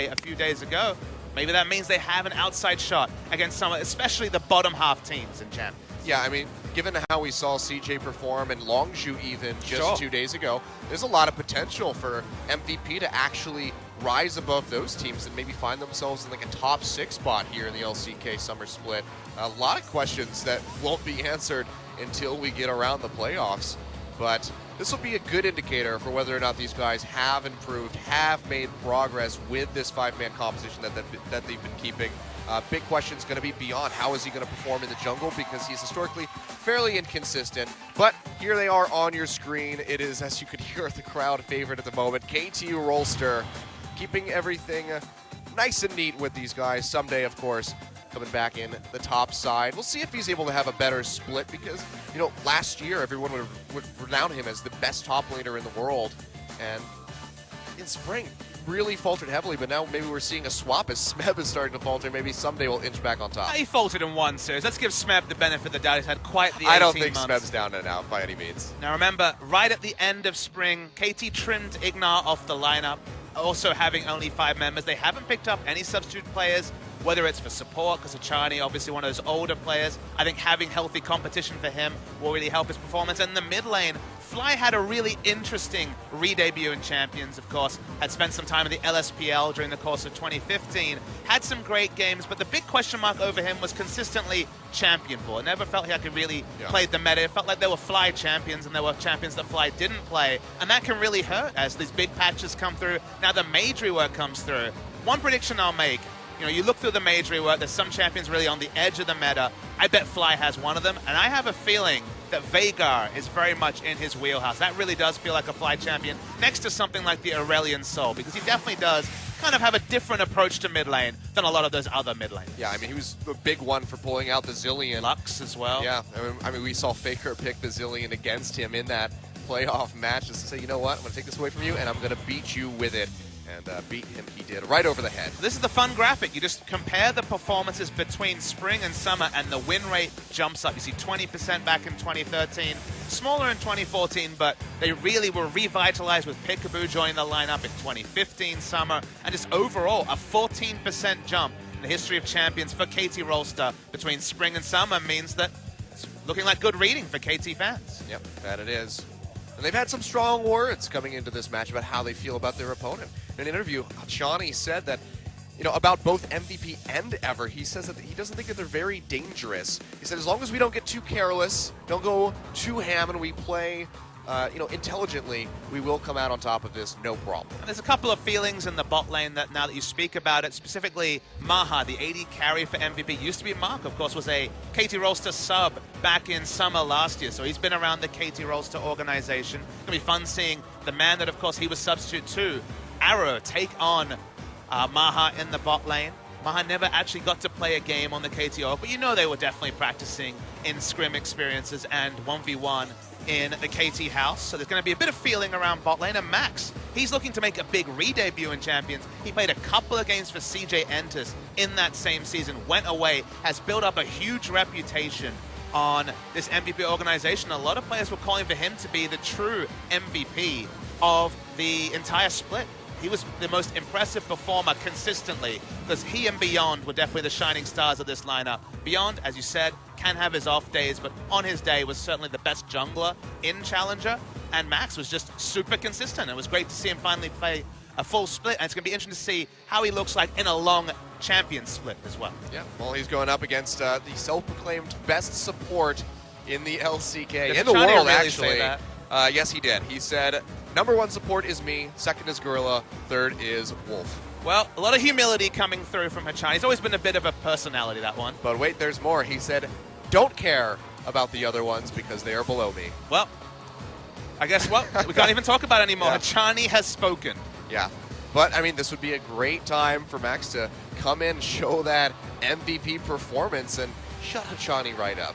a few days ago, maybe that means they have an outside shot against some, especially the bottom half teams in Champions. Yeah, I mean, given how we saw CJ perform and Longzhu even just 2 days ago, there's a lot of potential for MVP to actually rise above those teams and maybe find themselves in like a top 6 spot here in the LCK Summer Split. A lot of questions that won't be answered until we get around the playoffs, but this will be a good indicator for whether or not these guys have improved, have made progress with this 5-man composition that they've been keeping. Big question is going to be beyond how is he going to perform in the jungle, because he's historically fairly inconsistent. But here they are on your screen. It is, as you could hear, the crowd favorite at the moment, KT Rolster, keeping everything nice and neat with these guys. Someday, of course, coming back in the top side. We'll see if he's able to have a better split, because, you know, last year everyone would renown him as the best top laner in the world. And in spring, really faltered heavily, but now maybe we're seeing a swap as Smeb is starting to falter. Maybe someday we'll inch back on top. He faltered in one series. Let's give Smeb the benefit of the doubt. He's had quite the 18 I don't think months. Smeb's down and out by any means. Now remember, right at the end of spring, KT trimmed Ignar off the lineup, also having only 5 members. They haven't picked up any substitute players, whether it's for support, because Achani, obviously one of those older players. I think having healthy competition for him will really help his performance. And in the mid lane, Fly had a really interesting re-debut in Champions, of course. Had spent some time in the LSPL during the course of 2015. Had some great games, but the big question mark over him was consistently champion ball. It never felt like he really played the meta. It felt like there were Fly champions and there were champions that Fly didn't play. And that can really hurt as these big patches come through. Now the mage rework comes through. One prediction I'll make. You know, you look through the mage rework, there's some champions really on the edge of the meta. I bet Fly has one of them, and I have a feeling that Veigar is very much in his wheelhouse. That really does feel like a Fly champion next to something like the Aurelion Soul, because he definitely does kind of have a different approach to mid lane than a lot of those other mid lanes. Yeah, I mean, he was a big one for pulling out the Zillion. Lux as well. Yeah, I mean, we saw Faker pick the Zillion against him in that playoff match just to say, you know what, I'm going to take this away from you, and I'm going to beat you with it. And beat him, he did, right over the head. This is the fun graphic. You just compare the performances between spring and summer, and the win rate jumps up. You see 20% back in 2013, smaller in 2014, but they really were revitalized with Peekaboo joining the lineup in 2015 summer, and just overall a 14% jump in the history of champions for KT Rolster between spring and summer means that it's looking like good reading for KT fans. Yep, that it is. And they've had some strong words coming into this match about how they feel about their opponent. In an interview, Achani said that, you know, about both MVP and Ever, he says that he doesn't think that they're very dangerous. He said as long as we don't get too careless, don't go too ham, and we play, you know, intelligently, we will come out on top of this, no problem. And there's a couple of feelings in the bot lane that now that you speak about it, specifically Maha, the AD carry for MVP. Used to be Mark, of course, was a KT Rolster sub back in summer last year, so he's been around the KT Rolster organization. It's going to be fun seeing the man that, of course, he was substitute to, Arrow, take on Maha in the bot lane. Maha never actually got to play a game on the KT org, but you know they were definitely practicing in scrim experiences and 1v1 in the KT house. So there's going to be a bit of feeling around bot lane. And Max, he's looking to make a big re-debut in Champions. He played a couple of games for CJ Entus in that same season, went away, has built up a huge reputation on this MVP organization. A lot of players were calling for him to be the true MVP of the entire split. He was the most impressive performer consistently, because he and Beyond were definitely the shining stars of this lineup. Beyond, as you said, can have his off days, but on his day was certainly the best jungler in Challenger, and Max was just super consistent. It was great to see him finally play a full split, and it's going to be interesting to see how he looks like in a long champion split as well. Yeah, well, he's going up against the self-proclaimed best support in the LCK, in the world, really actually. Yes, he did. He said, #1 support is me, 2nd is Gorilla, 3rd is Wolf. Well, a lot of humility coming through from Hachan. He's always been a bit of a personality, that one. But wait, there's more. He said, don't care about the other ones because they are below me. Well, I guess what? We can't even talk about it anymore. Yeah. Hachani has spoken. Yeah, but I mean, this would be a great time for Max to come in, show that MVP performance, and shut Hachani right up.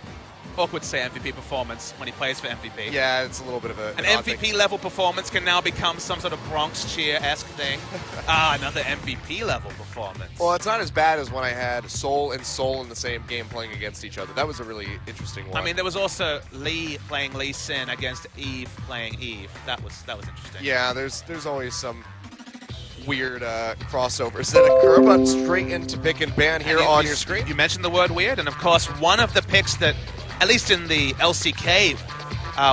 Awkward to say MVP performance when he plays for MVP. Yeah, it's a little bit of an MVP level performance can now become some sort of Bronx cheer-esque thing. Another MVP level performance. Well, it's not as bad as when I had Soul and Soul in the same game playing against each other. That was a really interesting one. I mean, there was also Lee playing Lee Sin against Eve playing Eve. That was interesting. Yeah, there's always some weird crossovers that occur, but straight into pick and ban here on your screen. You mentioned the word weird, and of course, one of the picks that, at least in the LCK,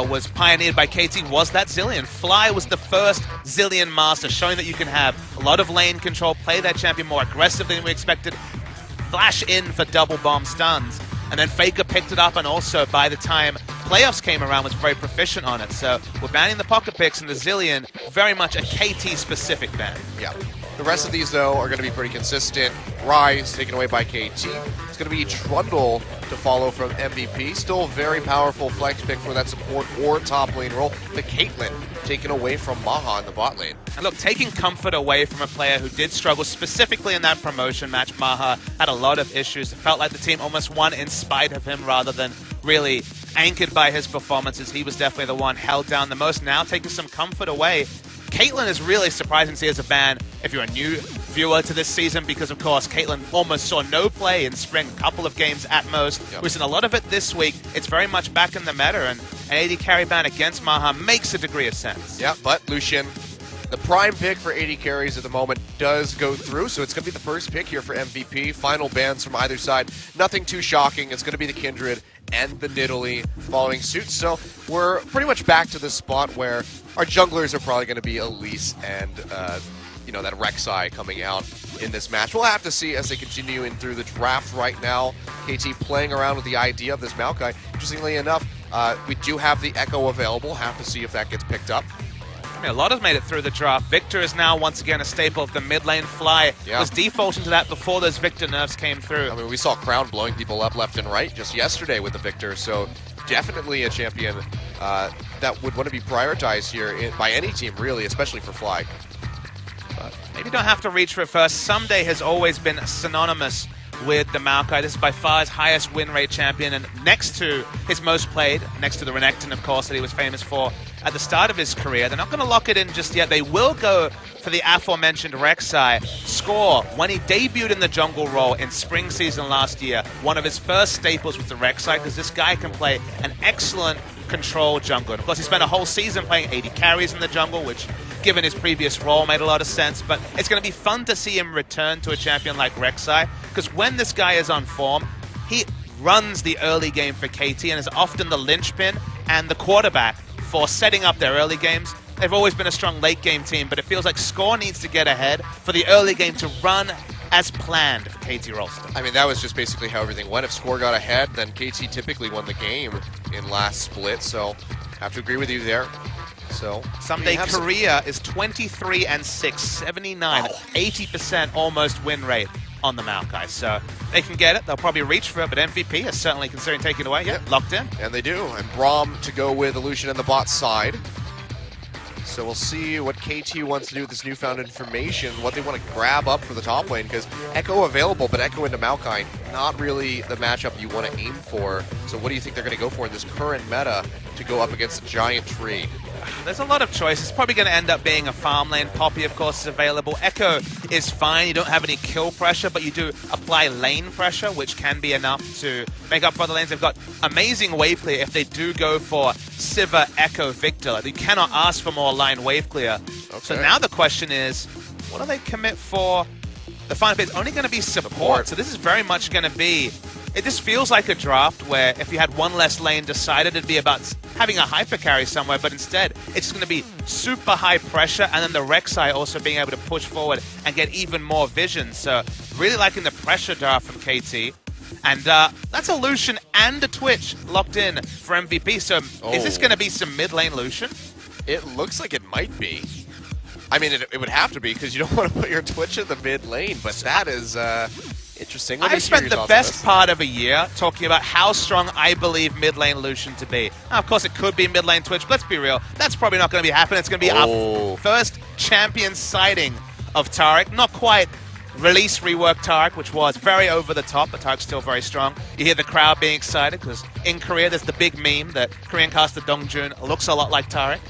was pioneered by KT was that Zilean. Fly was the first Zilean master, showing that you can have a lot of lane control, play that champion more aggressively than we expected, flash in for double bomb stuns, and then Faker picked it up, and also by the time playoffs came around was very proficient on it. So we're banning the pocket picks, and the Zilean, very much a KT-specific ban. Yeah. The rest of these, though, are going to be pretty consistent. Rise, taken away by KT. It's going to be Trundle to follow from MVP. Still a very powerful flex pick for that support or top lane role. The Caitlyn taken away from Maha in the bot lane. And look, taking comfort away from a player who did struggle specifically in that promotion match, Maha had a lot of issues. It felt like the team almost won in spite of him rather than really anchored by his performances. He was definitely the one held down the most. Now taking some comfort away. Caitlyn is really surprising to see as a ban if you're a new viewer to this season, because, of course, Caitlyn almost saw no play in spring, a couple of games at most. Yep. We've seen a lot of it this week. It's very much back in the meta, and an AD carry ban against Maha makes a degree of sense. Yeah, but Lucian, the prime pick for AD carries at the moment, does go through, so it's going to be the first pick here for MVP. Final bans from either side. Nothing too shocking. It's going to be the Kindred and the Nidalee following suit. So we're pretty much back to the spot where our junglers are probably going to be Elise and, that Rek'Sai coming out in this match. We'll have to see as they continue in through the draft right now. KT playing around with the idea of this Maokai. Interestingly enough, we do have the Echo available. Have to see if that gets picked up. I mean, a lot has made it through the draft. Victor is now once again a staple of the mid lane. Fly was defaulting to that before those Victor nerfs came through. I mean, we saw Crown blowing people up left and right just yesterday with the Victor, so definitely a champion that would want to be prioritized here by any team, really, especially for Fly. But maybe don't have to reach for it first. Someday has always been synonymous with the Maokai. This is by far his highest win rate champion, and next to his most played, next to the Renekton, of course, that he was famous for at the start of his career. They're not going to lock it in just yet. They will go for the aforementioned Rek'Sai. Score, when he debuted in the jungle role in spring season last year, one of his first staples was the Rek'Sai, because this guy can play an excellent control jungle. And of course, he spent a whole season playing AD carries in the jungle, which, given his previous role, made a lot of sense. But it's going to be fun to see him return to a champion like Rek'Sai, because when this guy is on form, he runs the early game for KT and is often the linchpin and the quarterback for setting up their early games. They've always been a strong late game team, but it feels like Score needs to get ahead for the early game to run as planned for KT Rolster. I mean, that was just basically how everything went. If Score got ahead, then KT typically won the game in last split, so I have to agree with you there. So someday Korea is 23-6, 79, 80% almost win rate on the Maokai. So they can get it. They'll probably reach for it, but MVP is certainly considering taking it away. Yeah, locked in. And they do. And Braum to go with Illusion in the bot side. So we'll see what KT wants to do with this newfound information, what they want to grab up for the top lane, because Echo available, but Echo into Maokai, not really the matchup you want to aim for. So what do you think they're going to go for in this current meta to go up against a giant tree? There's a lot of choices. It's probably going to end up being a farm lane. Poppy, of course, is available. Echo is fine. You don't have any kill pressure, but you do apply lane pressure, which can be enough to make up for the lanes. They've got amazing wave clear if they do go for Sivir, Echo, Victor. Like, you cannot ask for more line wave clear. Okay. So now the question is, what do they commit for? The final bit is only going to be support. So this is very much going to be... It just feels like a draft where if you had one less lane decided, it'd be about having a hyper carry somewhere, but instead it's going to be super high pressure, and then the Rek'Sai also being able to push forward and get even more vision. So really liking the pressure draft from KT. And that's a Lucian and a Twitch locked in for MVP. So is this going to be some mid lane Lucian? It looks like it might be. I mean, it would have to be, because you don't want to put your Twitch in the mid lane, but that is... interesting. I've spent the best part of a year talking about how strong I believe mid lane Lucian to be. Now, of course, it could be mid lane Twitch, but let's be real. That's probably not going to be happening. It's going to be our first champion sighting of Taric. Not quite release rework Taric, which was very over the top, but Taric's still very strong. You hear the crowd being excited because in Korea there's the big meme that Korean caster Dongjun looks a lot like Taric.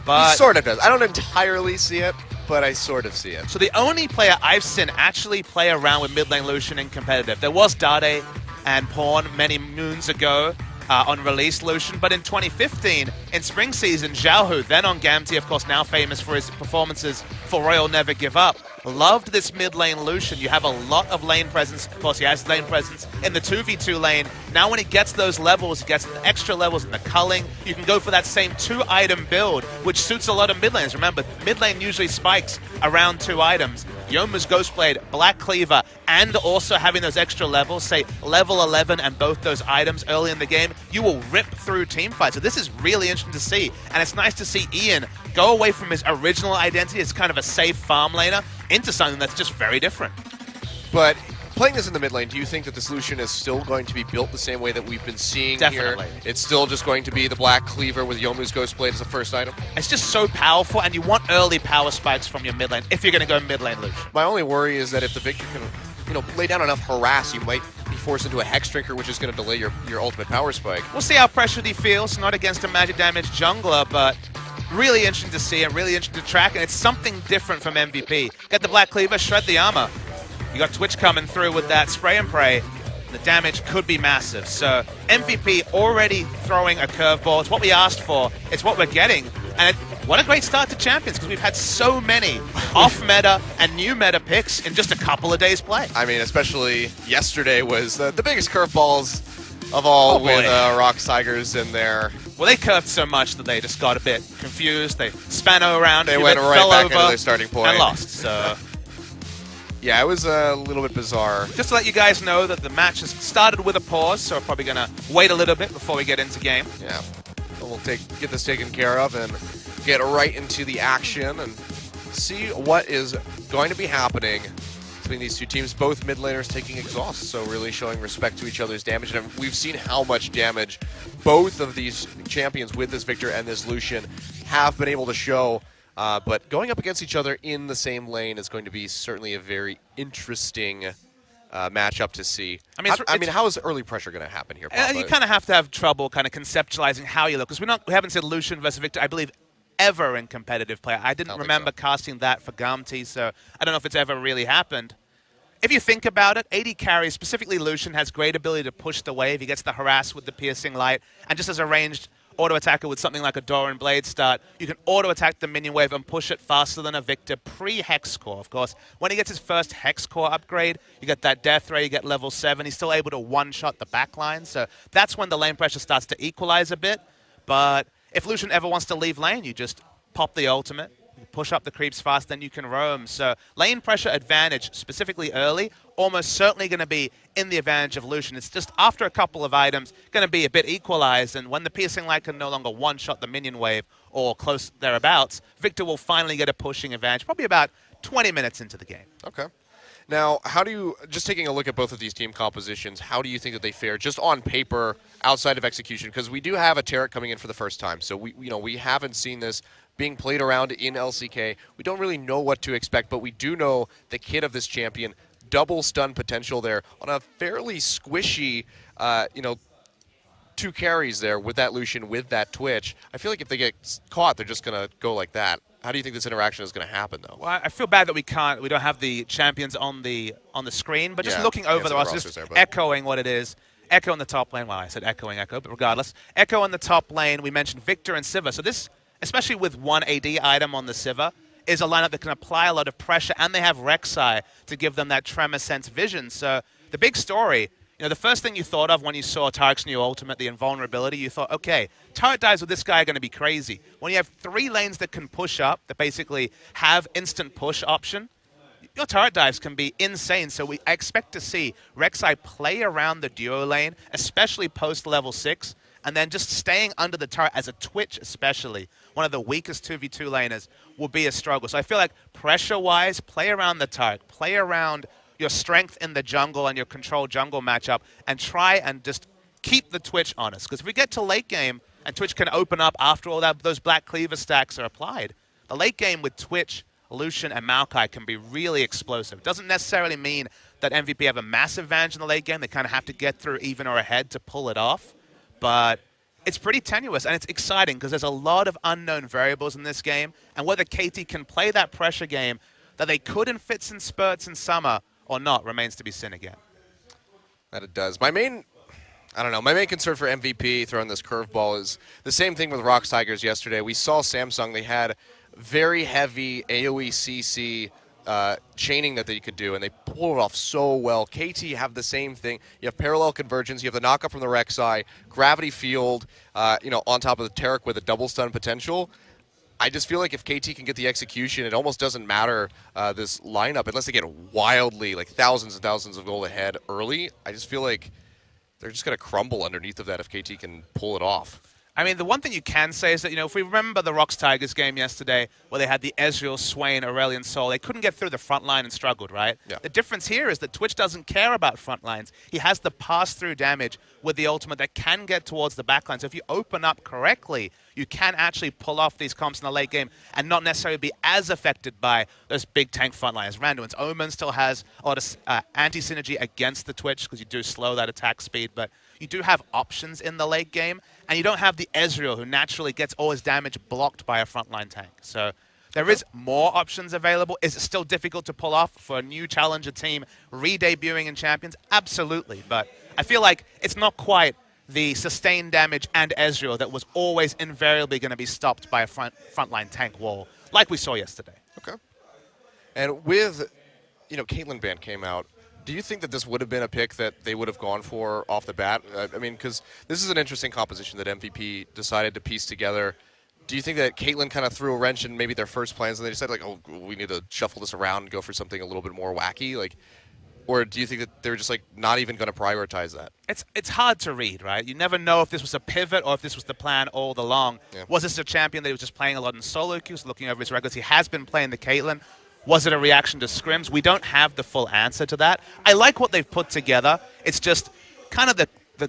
But he sort of does. I don't entirely see it, but I sort of see it. So the only player I've seen actually play around with mid lane Lucian in competitive, there was Dade and Pawn many moons ago, on release Lucian, but in 2015, in spring season, Xiaohu, then on Gamti, of course, now famous for his performances for Royal Never Give Up, loved this mid lane Lucian. You have a lot of lane presence. Of course, he has lane presence in the 2v2 lane. Now when he gets those levels, he gets the extra levels in the culling, you can go for that same 2-item build, which suits a lot of mid lanes. Remember, mid lane usually spikes around 2 items. Youmuu's Ghostblade, Black Cleaver, and also having those extra levels, say level 11 and both those items early in the game, you will rip through team fights. So this is really interesting to see, and it's nice to see Ian go away from his original identity as kind of a safe farm laner into something that's just very different. But playing this in the mid lane, do you think that this Lucian is still going to be built the same way that we've been seeing Definitely. here? It's still just going to be the Black Cleaver with Youmuu's Ghostblade as the first item? It's just so powerful, and you want early power spikes from your mid lane if you're going to go mid lane Lucian. My only worry is that if the Victor can, lay down enough harass, you might be forced into a Hex Drinker, which is going to delay your ultimate power spike. We'll see how pressured he feels, not against a magic damage jungler, but really interesting to see and really interesting to track, and it's something different from MVP. Get the Black Cleaver, shred the armor. You got Twitch coming through with that spray and pray. The damage could be massive. So MVP already throwing a curveball. It's what we asked for. It's what we're getting. And what a great start to Champions, because we've had so many off-meta and new meta picks in just a couple of days' play. I mean, especially yesterday was the biggest curveballs of all with Rock Tigers in there. Well, they curved so much that they just got a bit confused. They spano around. They went right back into their starting point. And lost. So yeah, it was a little bit bizarre. Just to let you guys know that the match has started with a pause, so we're probably going to wait a little bit before we get into game. Yeah, we'll get this taken care of and get right into the action and see what is going to be happening between these two teams. Both mid laners taking exhaust, so really showing respect to each other's damage. And we've seen how much damage both of these champions with this Victor and this Lucian have been able to show. But going up against each other in the same lane is going to be certainly a very interesting matchup to see. I mean, how is early pressure going to happen here, Papa? You kind of have to have trouble kind of conceptualizing how you look, because we haven't said Lucian versus Victor, I believe, ever in competitive play. I didn't remember casting that for Gamti, so I don't know if it's ever really happened. If you think about it, AD carry, specifically Lucian, has great ability to push the wave. He gets the harass with the piercing light, and just as a ranged auto attacker with something like a Doran Blade start, you can auto attack the minion wave and push it faster than a Victor pre-Hex Core, of course. When he gets his first Hex Core upgrade, you get that death ray, you get level 7. He's still able to one-shot the backline, so that's when the lane pressure starts to equalize a bit. But if Lucian ever wants to leave lane, you just pop the ultimate, you push up the creeps fast, then you can roam. So lane pressure advantage, specifically early, almost certainly going to be in the advantage of Lucian. It's just after a couple of items, going to be a bit equalized, and when the piercing light can no longer one-shot the minion wave or close thereabouts, Victor will finally get a pushing advantage, probably about 20 minutes into the game. Okay. Now, how do you, just taking a look at both of these team compositions, how do you think that they fare just on paper outside of execution? Because we do have a Tarek coming in for the first time, so we haven't seen this being played around in LCK. We don't really know what to expect, but we do know the kid of this champion, double stun potential there on a fairly squishy, 2 carries there with that Lucian, with that Twitch. I feel like if they get caught, they're just going to go like that. How do you think this interaction is going to happen, though? Well, I feel bad that we don't have the champions on the screen, but just looking over the roster, just echoing what it is. Echo in the top lane. Well, I said echoing Echo, but regardless. Echo in the top lane, we mentioned Victor and Sivir. So this, especially with one AD item on the Sivir, is a lineup that can apply a lot of pressure, and they have Rek'Sai to give them that Tremor Sense vision. So the big story, the first thing you thought of when you saw Tarek's new ultimate, the invulnerability, you thought, okay, Tarek dives with this guy are going to be crazy. When you have 3 lanes that can push up, that basically have instant push option, your turret dives can be insane. So I expect to see Rek'Sai play around the duo lane, especially post level 6, and then just staying under the turret as a Twitch especially, one of the weakest 2v2 laners, will be a struggle. So I feel like pressure-wise, play around the turret, play around your strength in the jungle and your control jungle matchup, and try and just keep the Twitch honest. Because if we get to late game, and Twitch can open up after all that, those Black Cleaver stacks are applied, the late game with Twitch, Lucian, and Maokai can be really explosive. It doesn't necessarily mean that MVP have a massive advantage in the late game. They kind of have to get through even or ahead to pull it off. But it's pretty tenuous, and it's exciting because there's a lot of unknown variables in this game, and whether KT can play that pressure game that they could in fits and spurts in summer or not remains to be seen again. That it does. My main I don't know. My main concern for MVP throwing this curveball is the same thing with Rocks Tigers yesterday. We saw Samsung. They had very heavy AoE CC chaining that they could do, and they pulled it off so well. KT have the same thing. You have parallel convergence. You have the knockup from the Rek'Sai, gravity field, on top of the Taric with a double stun potential. I just feel like if KT can get the execution, it almost doesn't matter this lineup unless they get wildly, like thousands and thousands of gold ahead early. I just feel like they're just going to crumble underneath of that if KT can pull it off. I mean, the one thing you can say is that, if we remember the Rocks Tigers game yesterday where they had the Ezreal, Swain, Aurelion Sol, they couldn't get through the front line and struggled, right? Yeah. The difference here is that Twitch doesn't care about front lines. He has the pass-through damage with the ultimate that can get towards the back line. So if you open up correctly, you can actually pull off these comps in the late game and not necessarily be as affected by those big tank front lines. Randuin's Omen still has a lot of anti-synergy against the Twitch because you do slow that attack speed, but you do have options in the late game, and you don't have the Ezreal who naturally gets all his damage blocked by a frontline tank. So there is more options available. Is it still difficult to pull off for a new challenger team re-debuting in Champions? Absolutely, but I feel like it's not quite the sustained damage and Ezreal that was always invariably going to be stopped by a frontline tank wall, like we saw yesterday. Okay. And with, Caitlyn ban came out, do you think that this would have been a pick that they would have gone for off the bat? I mean, because this is an interesting composition that MVP decided to piece together. Do you think that Caitlyn kind of threw a wrench in maybe their first plans and they decided, like, oh, we need to shuffle this around and go for something a little bit more wacky? Like, or do you think that they're just, like, not even going to prioritize that? It's hard to read, right? You never know if this was a pivot or if this was the plan all along. Yeah. Was this a champion that he was just playing a lot in solo queues, looking over his regulars? He has been playing the Caitlyn. Was it a reaction to scrims? We don't have the full answer to that. I like what they've put together. It's just kind of the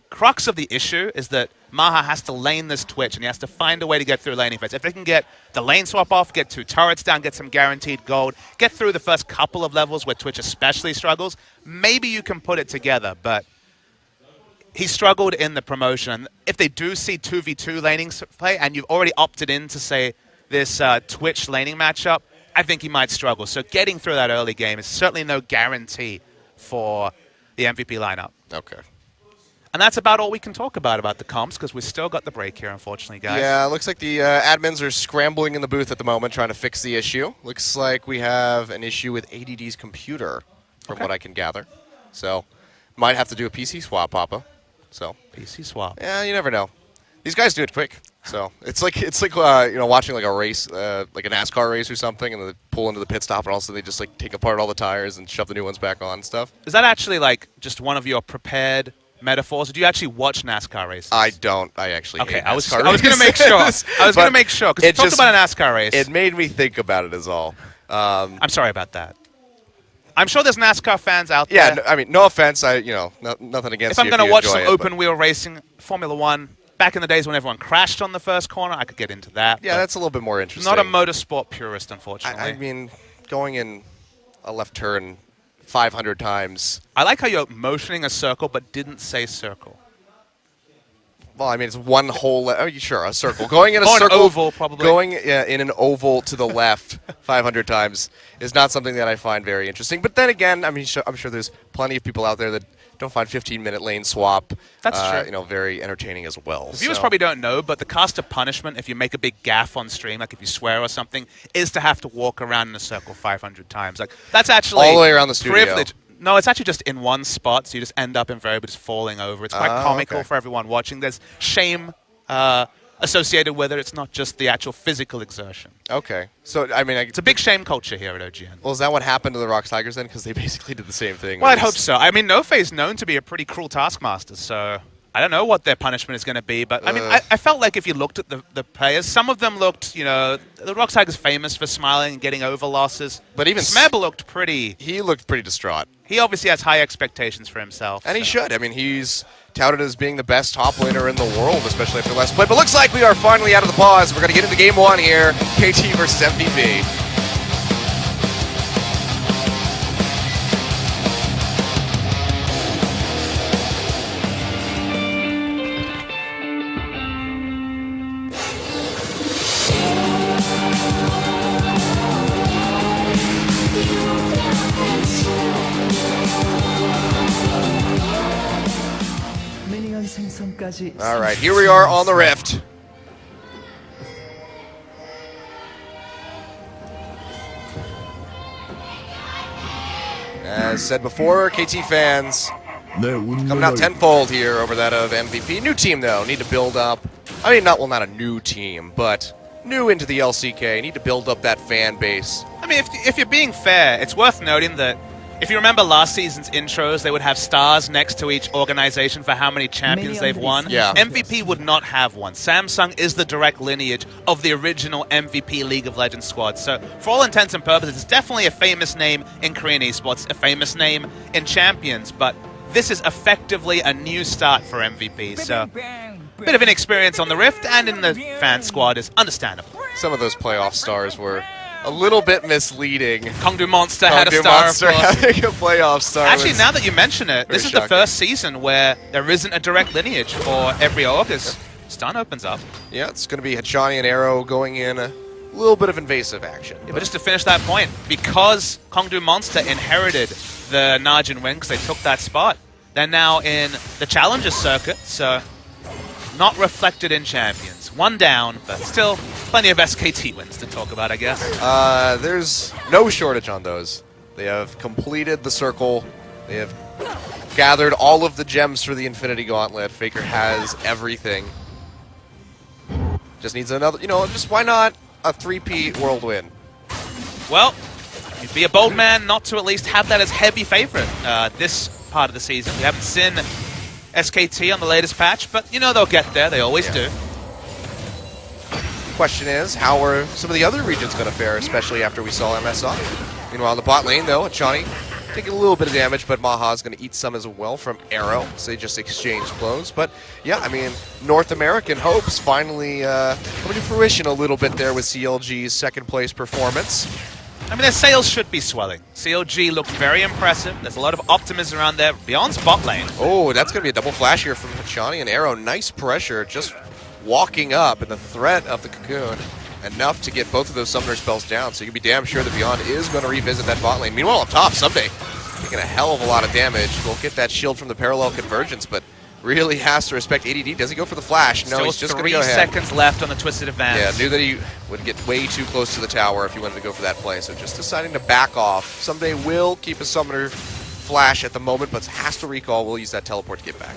crux of the issue is that Maha has to lane this Twitch, and he has to find a way to get through laning phase. If they can get the lane swap off, get 2 turrets down, get some guaranteed gold, get through the first couple of levels where Twitch especially struggles, maybe you can put it together. But he struggled in the promotion. If they do see 2v2 laning play, and you've already opted in to, say, this Twitch laning matchup, I think he might struggle. So getting through that early game is certainly no guarantee for the MVP lineup. Okay. And that's about all we can talk about the comps, because we've still got the break here, unfortunately, guys. Yeah, it looks like the admins are scrambling in the booth at the moment trying to fix the issue. Looks like we have an issue with ADD's computer, from what I can gather. So, might have to do a PC swap, Papa. So PC swap. Yeah, you never know. These guys do it quick. So it's like watching like a race, like a NASCAR race or something, and they pull into the pit stop, and also they just like take apart all the tires and shove the new ones back on and stuff. Is that actually like just one of your prepared metaphors, or do you actually watch NASCAR races? I don't. I actually hate NASCAR I was going to make sure. I was going to make sure, because you talked about a NASCAR race. It made me think about it, is all. I'm sorry about that. I'm sure there's NASCAR fans out there. Yeah, I mean, no offense. Nothing against you. If I'm going to watch some open wheel racing, Formula 1, back in the days when everyone crashed on the first corner, I could get into that. Yeah, that's a little bit more interesting. Not a motorsport purist, unfortunately. I mean, going in a left turn 500 times. I like how you're motioning a circle but didn't say circle. Well, I mean, it's one whole. Sure, a circle. Going in a circle, an oval, probably. Going in an oval to the left 500 times is not something that I find very interesting. But then again, I mean, I'm sure there's plenty of people out there that don't find 15-minute lane swap. That's true. Very entertaining as well. The viewers probably don't know, but the caster punishment, if you make a big gaffe on stream, like if you swear or something, is to have to walk around in a circle 500 times. Like that's actually all the way around the studio. Privilege. No, it's actually just in one spot, so you just end up invariably just falling over. It's quite comical for everyone watching. There's shame associated with it. It's not just the actual physical exertion. Okay. So, I mean... it's a big shame culture here at OGN. Well, is that what happened to the Rocks Tigers then? Because they basically did the same thing. Well, I'd hope so. I mean, Nofe's known to be a pretty cruel taskmaster, so I don't know what their punishment is going to be. But, I mean, I felt like if you looked at the players, some of them looked, the Rocks Tigers famous for smiling and getting over losses. But even Smeb looked pretty... He looked pretty distraught. He obviously has high expectations for himself. And he should. I mean, he's touted as being the best top laner in the world, especially after last play. But looks like we are finally out of the pause. We're going to get into game one here. KT versus MVP. All right, here we are on the Rift. As said before, KT fans coming out tenfold here over that of MVP. New team, though, need to build up. I mean, not a new team, but new into the LCK. Need to build up that fan base. I mean, if you're being fair, it's worth noting that if you remember last season's intros, they would have stars next to each organization for how many champions they've won. Yeah. MVP would not have one. Samsung is the direct lineage of the original MVP League of Legends squad. So, for all intents and purposes, it's definitely a famous name in Korean esports, a famous name in champions, but this is effectively a new start for MVP. So, a bit of inexperience on the Rift and in the fan squad is understandable. Some of those playoff stars were a little bit misleading. Kongdu Monster had a star, Monster of course. having a playoff star. Actually, now that you mention it, this is the shocking. first season where there isn't a direct lineage for every August. Stun opens up. Yeah, it's going to be Hachani and Arrow going in a little bit of invasive action. Yeah, but just to finish that point, because Kongdu Monster inherited the Najin win because they took that spot, they're now in the Challenger circuit, so not reflected in Champions. One down, but still plenty of SKT wins to talk about, I guess. There's no shortage on those. They have completed the circle. They have gathered all of the gems for the Infinity Gauntlet. Faker has everything. Just needs another, just why not a 3-peat world win? Well, you'd be a bold man not to at least have that as heavy favorite this part of the season. We haven't seen SKT on the latest patch, but they'll get there. They always do. Question is, how are some of the other regions going to fare, especially after we saw MSI? Meanwhile, in the bot lane, though, Hachani taking a little bit of damage, but Maha's going to eat some as well from Arrow, so they just exchange blows. But, yeah, I mean, North American hopes finally coming to fruition a little bit there with CLG's second-place performance. I mean, their sales should be swelling. CLG looks very impressive. There's a lot of optimism around there beyond bot lane. Oh, that's going to be a double flash here from Hachani and Arrow. Nice pressure, just walking up, and the threat of the Cocoon enough to get both of those summoner spells down, so you can be damn sure that Beyond is going to revisit that bot lane. Meanwhile, up top, Someday taking a hell of a lot of damage. We'll get that shield from the parallel convergence, but really has to respect ADD. Does he go for the flash? No, he's just going to go ahead. 3 seconds left on the Twisted Advance. Yeah, knew that he would get way too close to the tower if he wanted to go for that play, so just deciding to back off. Someday will keep a summoner flash at the moment, but has to recall. We'll use that teleport to get back.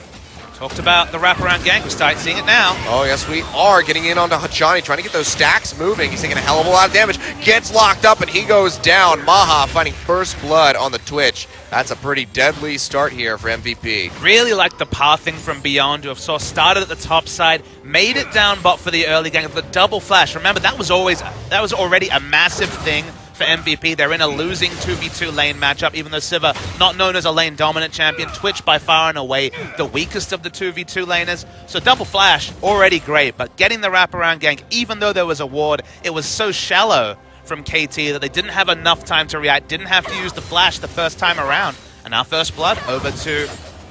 Talked about the wraparound gank. We're starting seeing it now. Oh, yes, we are getting in onto Hachani, trying to get those stacks moving. He's taking a hell of a lot of damage. Gets locked up, and he goes down. Maha finding first blood on the Twitch. That's a pretty deadly start here for MVP. Really like the pathing from Beyond, who have sort of started at the top side, made it down bot for the early gank, the double flash. Remember, that was already a massive thing for MVP. They're in a losing 2v2 lane matchup, even though Siva, not known as a lane dominant champion, Twitch by far and away the weakest of the 2v2 laners. So double flash, already great, but getting the wraparound gank, even though there was a ward, it was so shallow from KT that they didn't have enough time to react, didn't have to use the flash the first time around. And now first blood over to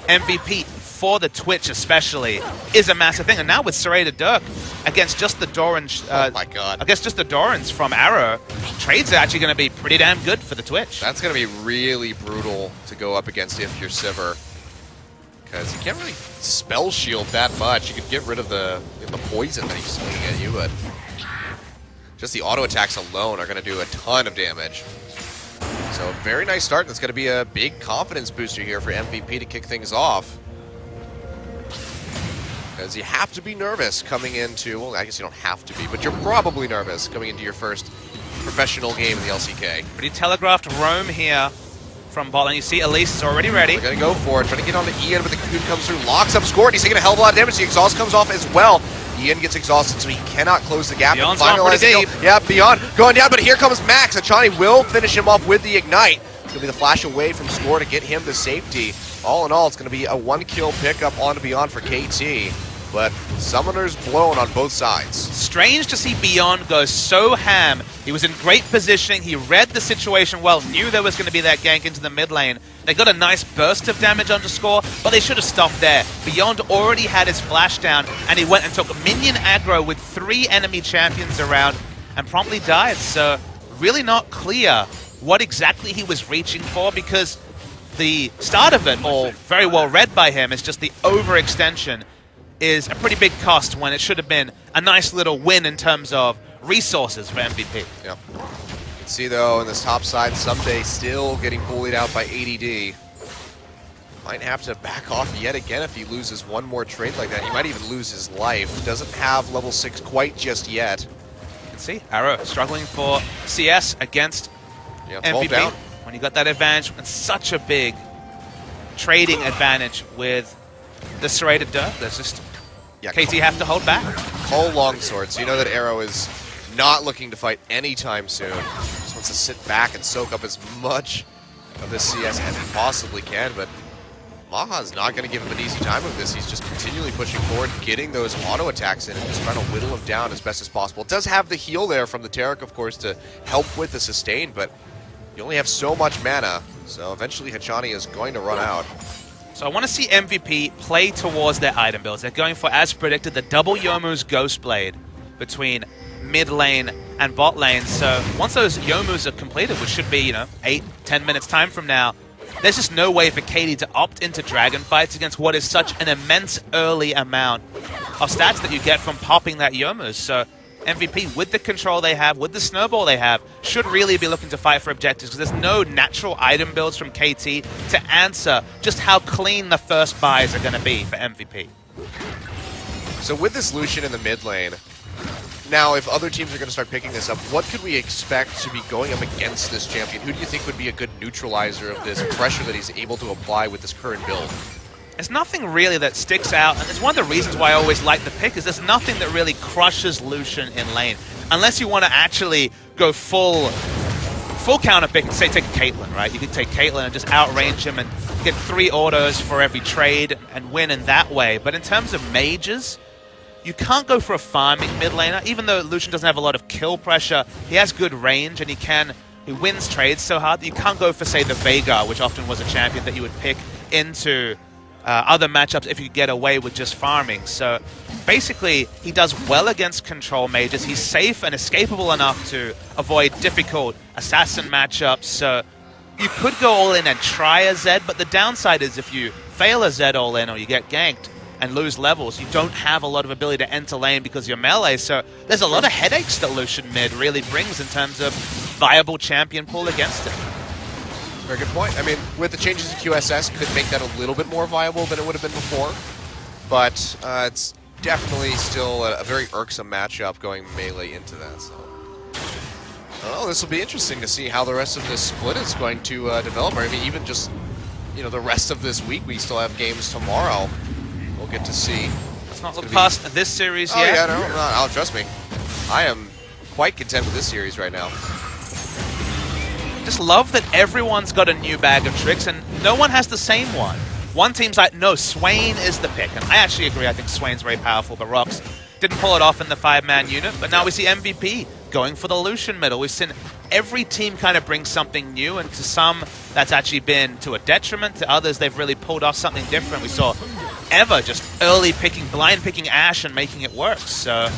MVP. For the Twitch especially, is a massive thing. And now with Serrated Dirk against just the Dorans, oh my god, against just the Dorans from Arrow, trades are actually going to be pretty damn good for the Twitch. That's going to be really brutal to go up against if you're Sivir, because you can't really spell shield that much. You could get rid of the poison that he's swinging at you, but just the auto attacks alone are going to do a ton of damage. So very nice start. That's going to be a big confidence booster here for MVP to kick things off. Because you have to be nervous coming into, well, I guess you don't have to be, but you're probably nervous coming into your first professional game in the LCK. Pretty telegraphed roam here from bot lane. You see Elise is already ready. They're going to go for it, trying to get onto Ian, but the Cocoon comes through, locks up Score, and he's taking a hell of a lot of damage. The exhaust comes off as well. Ian gets exhausted, so he cannot close the gap. Beyond's gone pretty deep. Yeah, Beyond going down, but here comes Max. Hachani will finish him off with the Ignite. It's going to be the flash away from Score to get him to safety. All in all, it's going to be a 1-kill pickup onto Beyond for KT. But Summoner's blown on both sides. Strange to see Beyond go so ham. He was in great positioning. He read the situation well, knew there was going to be that gank into the mid lane. They got a nice burst of damage on Score, but they should have stopped there. Beyond already had his flash down, and he went and took minion aggro with 3 enemy champions around and promptly died. So really not clear what exactly he was reaching for, because the start of it, all very well read by him, is just the overextension is a pretty big cost when it should have been a nice little win in terms of resources for MVP. Yep. You can see, though, in this top side, Someday still getting bullied out by ADD. Might have to back off yet again if he loses one more trade like that. He might even lose his life. Doesn't have level 6 quite just yet. You can see Arrow struggling for CS against MVP. Down. When you got that advantage, and such a big trading advantage with the serrated dirt, there's just KT have to hold back. Whole longsword, so you know that Arrow is not looking to fight anytime soon. Just wants to sit back and soak up as much of this CS as he possibly can, but Maha's not going to give him an easy time of this. He's just continually pushing forward, getting those auto attacks in, and just trying to whittle him down as best as possible. It does have the heal there from the Taric, of course, to help with the sustain, but you only have so much mana, so eventually Hachani is going to run out. So I want to see MVP play towards their item builds. They're going for, as predicted, the double Youmuu's Ghost Blade between mid lane and bot lane. So once those Youmuu's are completed, which should be, 8-10 minutes time from now, there's just no way for KT to opt into Dragon Fights against what is such an immense early amount of stats that you get from popping that Youmuu's. So MVP, with the control they have, with the snowball they have, should really be looking to fight for objectives, because there's no natural item builds from KT to answer just how clean the first buys are going to be for MVP. So with this Lucian in the mid lane, now if other teams are going to start picking this up, what could we expect to be going up against this champion? Who do you think would be a good neutralizer of this pressure that he's able to apply with this current build? There's nothing really that sticks out, and it's one of the reasons why I always like the pick, is there's nothing that really crushes Lucian in lane. Unless you want to actually go full counter pick and say take Caitlyn, right? You could take Caitlyn and just outrange him and get 3 autos for every trade and win in that way. But in terms of mages, you can't go for a farming mid laner. Even though Lucian doesn't have a lot of kill pressure, he has good range and he wins trades so hard that you can't go for, say, the Veigar, which often was a champion that you would pick into other matchups if you get away with just farming. So basically, he does well against control mages. He's safe and escapable enough to avoid difficult assassin matchups. So you could go all in and try a Zed, but the downside is if you fail a Zed all in or you get ganked and lose levels, you don't have a lot of ability to enter lane because you're melee. So there's a lot of headaches that Lucian mid really brings in terms of viable champion pool against him. Very good point. I mean, with the changes to QSS, could make that a little bit more viable than it would have been before. But it's definitely still a very irksome matchup going melee into that. So, oh, this will be interesting to see how the rest of this split is going to develop. I mean, even just the rest of this week, we still have games tomorrow. We'll get to see. Let's not look past this series yet. Oh yeah, no, I'll trust me. I am quite content with this series right now. Just love that everyone's got a new bag of tricks and no one has the same one. One team's like, no, Swain is the pick. And I actually agree, I think Swain's very powerful, but Rox didn't pull it off in the 5-man unit. But now we see MVP going for the Lucian middle. We've seen every team kind of bring something new, and to some, that's actually been to a detriment. To others, they've really pulled off something different. We saw Eva just early blind picking Ashe and making it work. So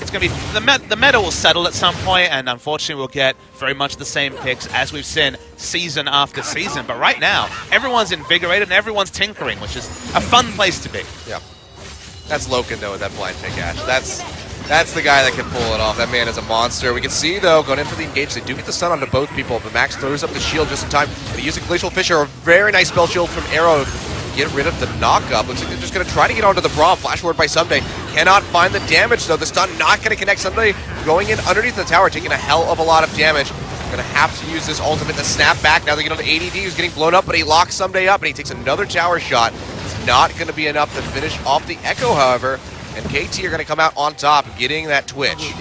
it's going to be, the meta will settle at some point, and unfortunately we'll get very much the same picks as we've seen season after season. But right now, everyone's invigorated and everyone's tinkering, which is a fun place to be. Yeah. That's Loken, though, with that blind pick, Ashe. That's the guy that can pull it off. That man is a monster. We can see, though, going in for the engage, they do get the stun onto both people, but Max throws up the shield just in time, and he uses Glacial Fissure, a very nice spell shield from Arrow. Get rid of the knockup. Looks like they're just going to try to get onto the Braum. Flash forward by Someday. Cannot find the damage, though. The stun not going to connect. Someday going in underneath the tower, taking a hell of a lot of damage. Going to have to use this ultimate to snap back. Now they get on the ADD, who's getting blown up, but he locks Someday up, and he takes another tower shot. It's not going to be enough to finish off the Echo, however, and KT are going to come out on top, getting that Twitch.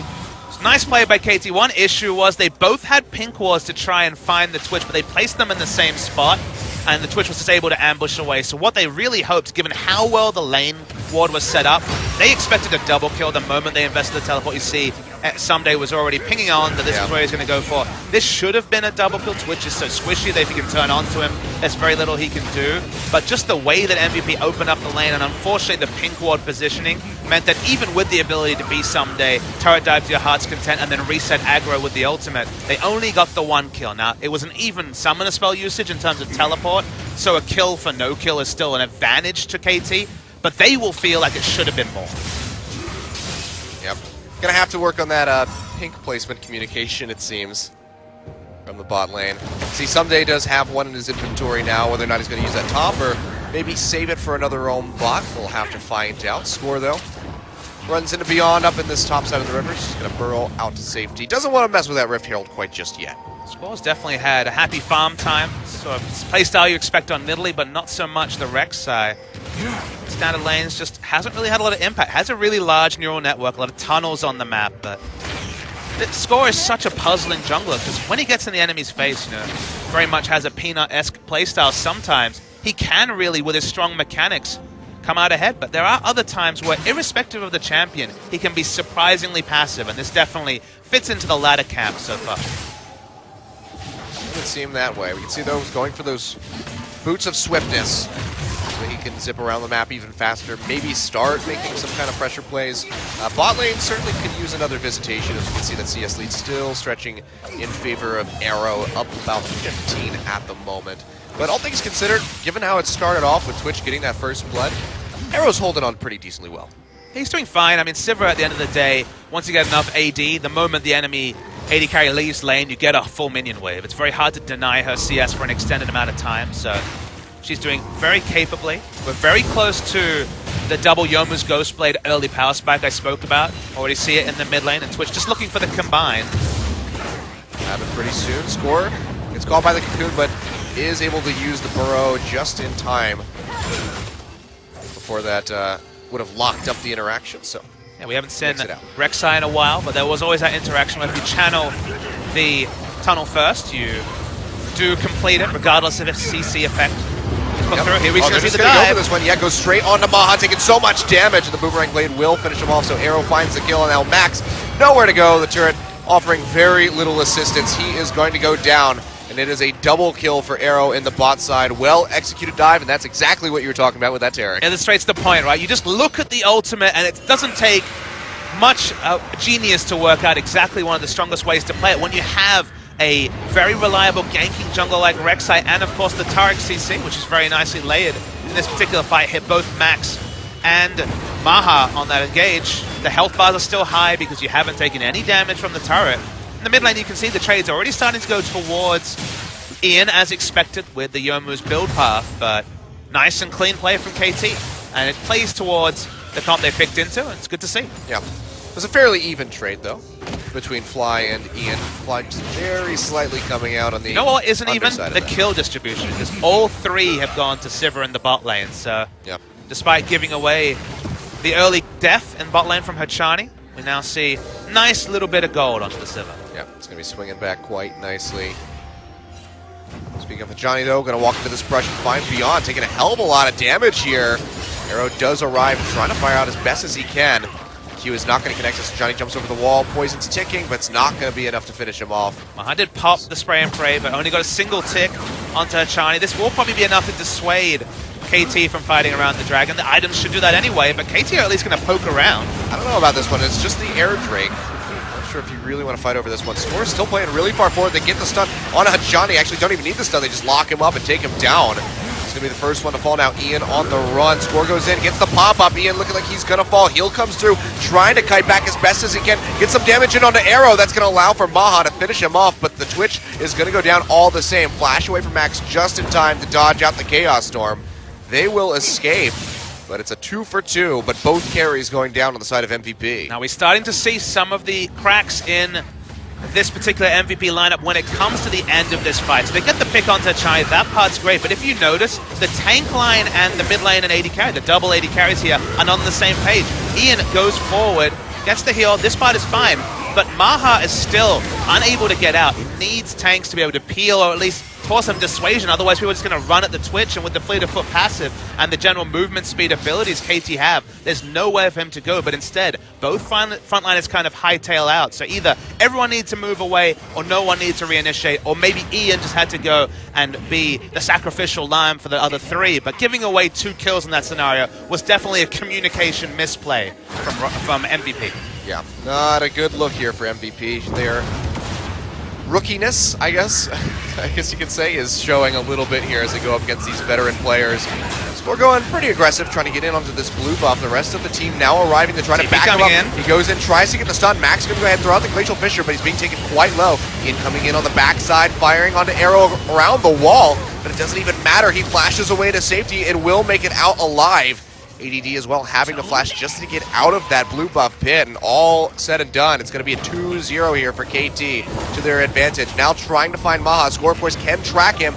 Nice play by KT. One issue was they both had pink wards to try and find the Twitch, but they placed them in the same spot, and the Twitch was just able to ambush away. So what they really hoped, given how well the lane ward was set up, they expected a double kill the moment they invested the teleport. You see, Someday was already pinging on that this is where he's going to go for. This should have been a double kill. Twitch is so squishy that if you can turn onto him, there's very little he can do. But just the way that MVP opened up the lane, and unfortunately the pink ward positioning, meant that even with the ability to be Someday, turret dive to your heart's content, and then reset aggro with the ultimate, they only got the 1 kill. Now, it was an even summoner spell usage in terms of teleport, so a kill for no kill is still an advantage to KT. but they will feel like it should have been more. Yep. Gonna have to work on that pink placement communication, it seems, from the bot lane. See, Someday does have one in his inventory now. Whether or not he's going to use that top or maybe save it for another roam bot, we'll have to find out. Score, though, runs into Beyond up in this top side of the river. He's going to burrow out to safety. Doesn't want to mess with that Rift Herald quite just yet. Squall's definitely had a happy farm time. Sort of playstyle you expect on Nidalee, but not so much the Rek'Sai. Standard lanes just hasn't really had a lot of impact. Has a really large neural network, a lot of tunnels on the map, but Score is such a puzzling jungler because when he gets in the enemy's face, very much has a Peanut-esque playstyle sometimes. He can really, with his strong mechanics, come out ahead, but there are other times where, irrespective of the champion, he can be surprisingly passive, and this definitely fits into the latter camp so far. It would seem that way. We can see those going for those boots of swiftness, so he can zip around the map even faster, maybe start making some kind of pressure plays. Bot lane certainly could use another visitation, as we can see that CS lead still stretching in favor of Arrow, up about 15 at the moment. But all things considered, given how it started off with Twitch getting that first blood, Arrow's holding on pretty decently well. He's doing fine. I mean, Sivir at the end of the day, once you get enough AD, the moment the enemy AD carry leaves lane, you get a full minion wave. It's very hard to deny her CS for an extended amount of time, so she's doing very capably. We're very close to the double Yomu's Ghostblade early power spike I spoke about. Already see it in the mid lane, and Twitch just looking for the combine. Happen pretty soon. Score gets caught by the Cocoon, but is able to use the burrow just in time before that would have locked up the interaction. So yeah, we haven't seen Rek'Sai in a while, but there was always that interaction where if you channel the tunnel first, you do complete it regardless of its CC effect. Through. Here we they're just going to go for this one. Yeah, goes straight onto Maha, taking so much damage, and the Boomerang Blade will finish him off, so Arrow finds the kill, and now Max nowhere to go. The turret offering very little assistance. He is going to go down, and it is a double kill for Arrow in the bot side. Well-executed dive, and that's exactly what you were talking about with that Tarek. Illustrates the point, right? You just look at the ultimate, and it doesn't take much genius to work out exactly one of the strongest ways to play it when you have a very reliable ganking jungler like Rek'Sai, and of course the Tarek CC, which is very nicely layered in this particular fight, hit both Max and Maha on that engage. The health bars are still high because you haven't taken any damage from the turret. In the mid lane, you can see the trade's already starting to go towards Ian as expected with the Yomu's build path, but nice and clean play from KT, and it plays towards the comp they picked into, and it's good to see. Yeah. It was a fairly even trade, though, between Fly and Ian. Fly just very slightly coming out on the what isn't even? The kill distribution, because all three have gone to Sivir in the bot lane, so despite giving away the early death in bot lane from Hachani, we now see a nice little bit of gold onto the Sivir. Yeah, it's going to be swinging back quite nicely. Speaking of Hachani, though, going to walk into this brush and find Beyond, taking a hell of a lot of damage here. Arrow does arrive, trying to fire out as best as he can. Q is not going to connect us. Johnny jumps over the wall. Poison's ticking, but it's not going to be enough to finish him off. Maha did pop the spray and pray, but only got a single tick onto Hachani. This will probably be enough to dissuade KT from fighting around the dragon. The items should do that anyway, but KT are at least going to poke around. I don't know about this one. It's just the air drake. Not sure if you really want to fight over this one. Score's still playing really far forward. They get the stun on Hachani. Actually, don't even need the stun. They just lock him up and take him down. It's going to be the first one to fall now. Ian on the run. Score goes in, gets the pop-up. Ian looking like he's going to fall. Heal comes through, trying to kite back as best as he can. Get some damage in onto Arrow. That's going to allow for Maha to finish him off, but the Twitch is going to go down all the same. Flash away from Max just in time to dodge out the Chaos Storm. They will escape, but it's a 2 for 2, but both carries going down on the side of MVP. Now we're starting to see some of the cracks in this particular MVP lineup when it comes to the end of this fight. So they get the pick onto Chai, that part's great, but if you notice, the tank line and the mid lane and AD carry, the double AD carries here, are on the same page. Ian goes forward, gets the heal, this part is fine, but Maha is still unable to get out. He needs tanks to be able to peel or at least force some dissuasion, otherwise people are just going to run at the Twitch, and with the fleet of foot passive and the general movement speed abilities KT have, there's nowhere for him to go, but instead, both frontliners kind of hightail out, so either everyone needs to move away, or no one needs to reinitiate, or maybe Ian just had to go and be the sacrificial lamb for the other three, but giving away 2 kills in that scenario was definitely a communication misplay from MVP. Yeah, not a good look here for MVP. Their rookiness, I guess you could say, is showing a little bit here as they go up against these veteran players. We're going pretty aggressive, trying to get in onto this blue buff. The rest of the team now arriving to try to back him up. He goes in, tries to get the stun. Max going to go ahead and throw out the Glacial Fissure, but he's being taken quite low. Ian coming in on the backside, firing onto Arrow around the wall, but it doesn't even matter. He flashes away to safety and will make it out alive. ADD as well having to flash just to get out of that blue buff pit, and all said and done, it's going to be a 2-0 here for KT to their advantage. Now trying to find Maha. Scorpius can track him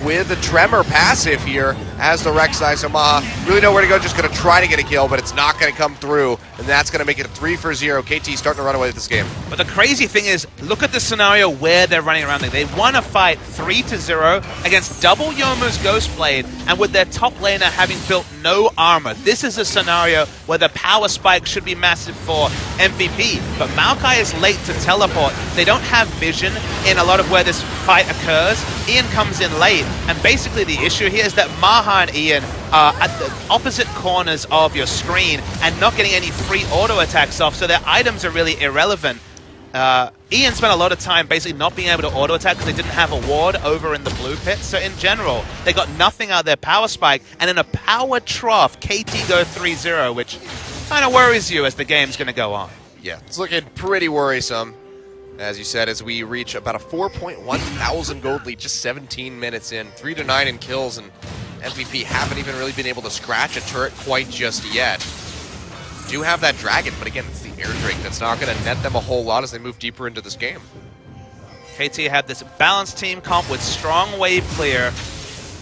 with the Tremor passive here as the Rek'Sai. So Maha really nowhere to go, just going to try to get a kill, but it's not going to come through, and that's going to make it a 3-0. KT starting to run away with this game. But the crazy thing is, look at the scenario where they're running around. They won a fight 3-0 against double Youmuu's Ghostblade, and with their top laner having built no armor. This is a scenario where the power spike should be massive for MVP, but Maokai is late to teleport. They don't have vision in a lot of where this fight occurs. Ian comes in late, and basically the issue here is that Maha and Ian are at the opposite corners of your screen and not getting any free auto attacks off, so their items are really irrelevant. Ian spent a lot of time basically not being able to auto attack because they didn't have a ward over in the blue pit. So in general, they got nothing out of their power spike, and in a power trough, KT go 3-0, which kind of worries you as the game's going to go on. Yeah, it's looking pretty worrisome, as you said, as we reach about a 4.1 thousand gold lead just 17 minutes in, 3-9 in kills, and MVP haven't even really been able to scratch a turret quite just yet. Do have that dragon, but again, it's the air drake that's not going to net them a whole lot as they move deeper into this game. KT have this balanced team comp with strong wave clear.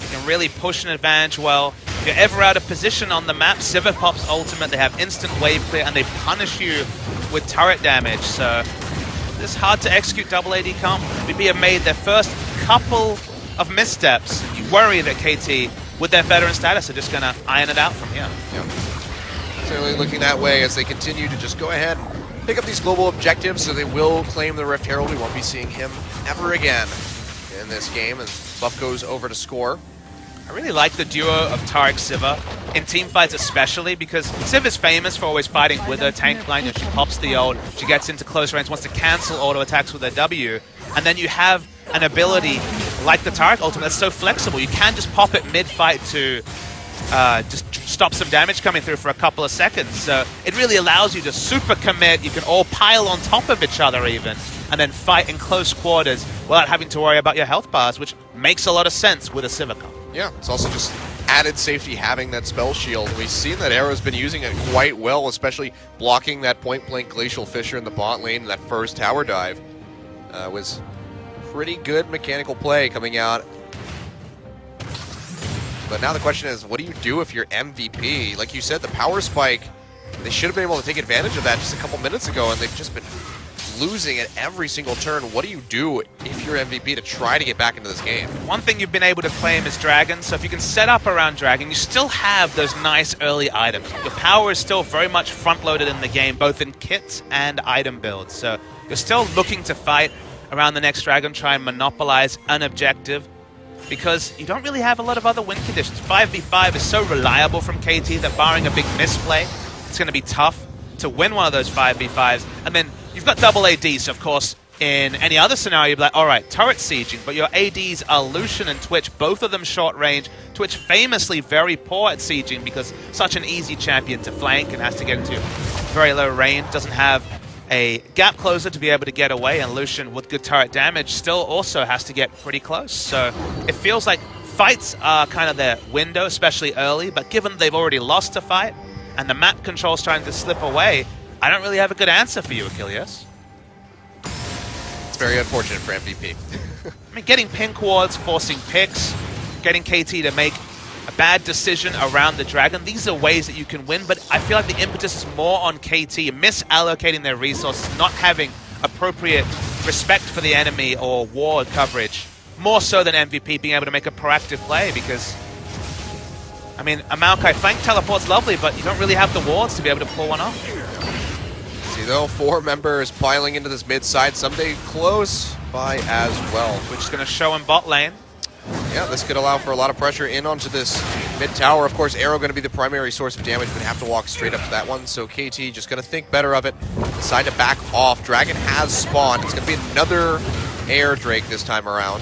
You can really push an advantage well. If you're ever out of position on the map, Sivir pops ultimate, they have instant wave clear, and they punish you with turret damage. So it's hard to execute double AD comp. VP have made their first couple of missteps. You worry that KT, with their veteran status, are just going to iron it out from here. Yeah. Certainly looking that way as they continue to just go ahead and pick up these global objectives, so they will claim the Rift Herald. We won't be seeing him ever again in this game, and buff goes over to score. I really like the duo of Taric Sivir in team fights especially, because Sivir's famous for always fighting with her tank line. She pops the ult, she gets into close range, wants to cancel auto attacks with her W, and then you have an ability like the Taric ultimate that's so flexible. You can just pop it mid-fight to just stop some damage coming through for a couple of seconds. So it really allows you to super commit. You can all pile on top of each other even, and then fight in close quarters without having to worry about your health bars, which makes a lot of sense with a Sivir comp. Yeah, it's also just added safety having that spell shield. We've seen that Arrow's been using it quite well, especially blocking that point-blank Glacial Fissure in the bot lane. That first tower dive was pretty good mechanical play coming out. But now the question is, what do you do if you're MVP? Like you said, the power spike, they should have been able to take advantage of that just a couple minutes ago, and they've just been losing at every single turn. What do you do if you're MVP to try to get back into this game? One thing you've been able to claim is Dragon, so if you can set up around Dragon, you still have those nice early items. Your power is still very much front-loaded in the game, both in kits and item builds, so you're still looking to fight around the next Dragon, try and monopolize an objective, because you don't really have a lot of other win conditions. 5v5 is so reliable from KT that barring a big misplay, it's going to be tough to win one of those 5v5s. And then you've got double ADs, so of course, in any other scenario, you'd be like, all right, turret sieging, but your ADs are Lucian and Twitch, both of them short range. Twitch famously very poor at sieging because such an easy champion to flank and has to get into very low range, doesn't have a gap closer to be able to get away, and Lucian with good turret damage still also has to get pretty close. So it feels like fights are kind of their window, especially early, but given they've already lost a fight and the map control's trying to slip away, I don't really have a good answer for you, Achilles. It's very unfortunate for MVP. I mean, getting pink wards, forcing picks, getting KT to make a bad decision around the Dragon, these are ways that you can win, but I feel like the impetus is more on KT, misallocating their resources, not having appropriate respect for the enemy or ward coverage, more so than MVP being able to make a proactive play, because, I mean, a Maokai flank teleport's lovely, but you don't really have the wards to be able to pull one off. See, though, 4 members piling into this mid side, someday close by as well. Which is going to show in bot lane. Yeah, this could allow for a lot of pressure in onto this mid tower. Of course, Arrow going to be the primary source of damage, but have to walk straight up to that one. So KT just going to think better of it, decide to back off. Dragon has spawned. It's going to be another air drake this time around.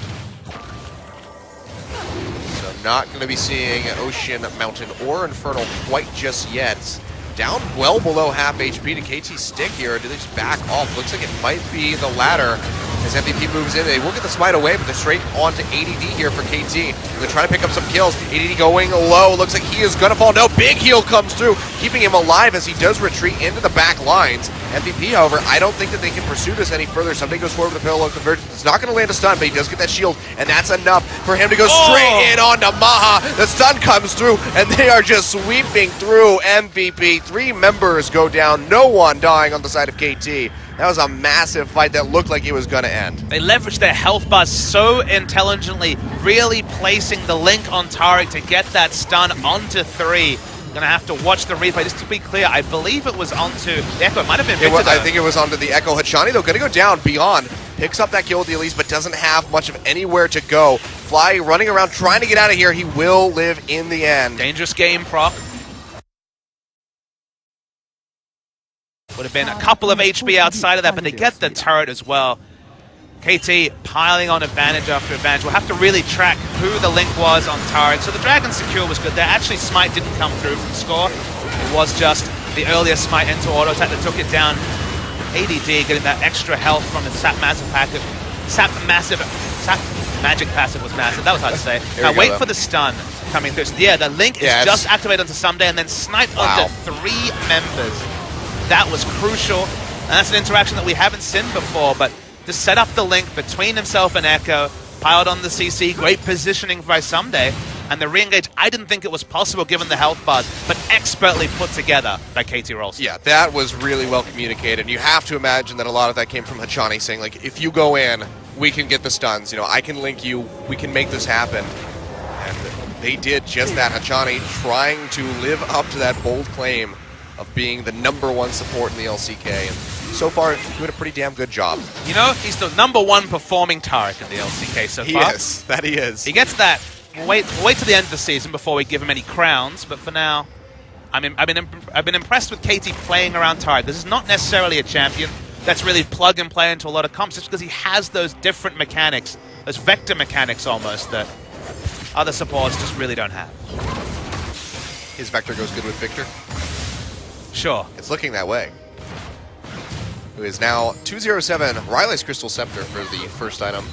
So not going to be seeing Ocean, Mountain, or Infernal quite just yet. Down well below half HP to KT Stick here. Do they just back off? Looks like it might be the latter. As MVP moves in, they will get the smite away, but they're straight onto ADD here for KT. They're trying to pick up some kills. ADD going low. Looks like he is going to fall. No, big heal comes through, keeping him alive as he does retreat into the back lines. MVP, however, I don't think that they can pursue this any further. Somebody goes forward with a parallel convergence. It's not going to land a stun, but he does get that shield, and that's enough for him to go straight in onto Maha. The stun comes through, and they are just sweeping through MVP. 3 members go down, no one dying on the side of KT. That was a massive fight that looked like it was going to end. They leveraged their health bars so intelligently, really placing the link on Taric to get that stun onto 3. Gonna have to watch the replay. Just to be clear, I believe it was onto the Echo. It might have been Victor, I think it was onto the Echo. Hachani, though, gonna go down beyond. Picks up that kill with the Elise, but doesn't have much of anywhere to go. Fly running around, trying to get out of here. He will live in the end. Dangerous game, Proc. Would have been a couple of HP outside of that, but they get the turret as well. KT piling on advantage after advantage. We'll have to really track who the link was on Taric. So the Dragon Secure was good there. Actually, Smite didn't come through from score. It was just the earlier Smite into auto attack that took it down. ADD getting that extra health from the Sap Magic passive. Sap Magic passive was massive. That was hard to say. Now wait for the stun coming through. So yeah, the link is just activated onto Someday and then sniped onto 3 members. That was crucial. And that's an interaction that we haven't seen before, but to set up the link between himself and Echo, piled on the CC, great positioning by Someday, and the re-engage, I didn't think it was possible given the health bars, but expertly put together by KT Rolster. Yeah, that was really well communicated. You have to imagine that a lot of that came from Hachani saying, like, if you go in, we can get the stuns. You know, I can link you, we can make this happen. And they did just that. Hachani trying to live up to that bold claim of being the #1 support in the LCK. And so far, doing a pretty damn good job. You know, he's the #1 performing Taric in the LCK so far. He is. That he is. He gets that. We'll wait to the end of the season before we give him any crowns, but for now, I've been impressed with KT playing around Taric. This is not necessarily a champion that's really plug and play into a lot of comps, just because he has those different mechanics, those vector mechanics almost, that other supports just really don't have. His vector goes good with Victor? Sure. It's looking that way. Who is now 207 Riley's Crystal Scepter for the first item.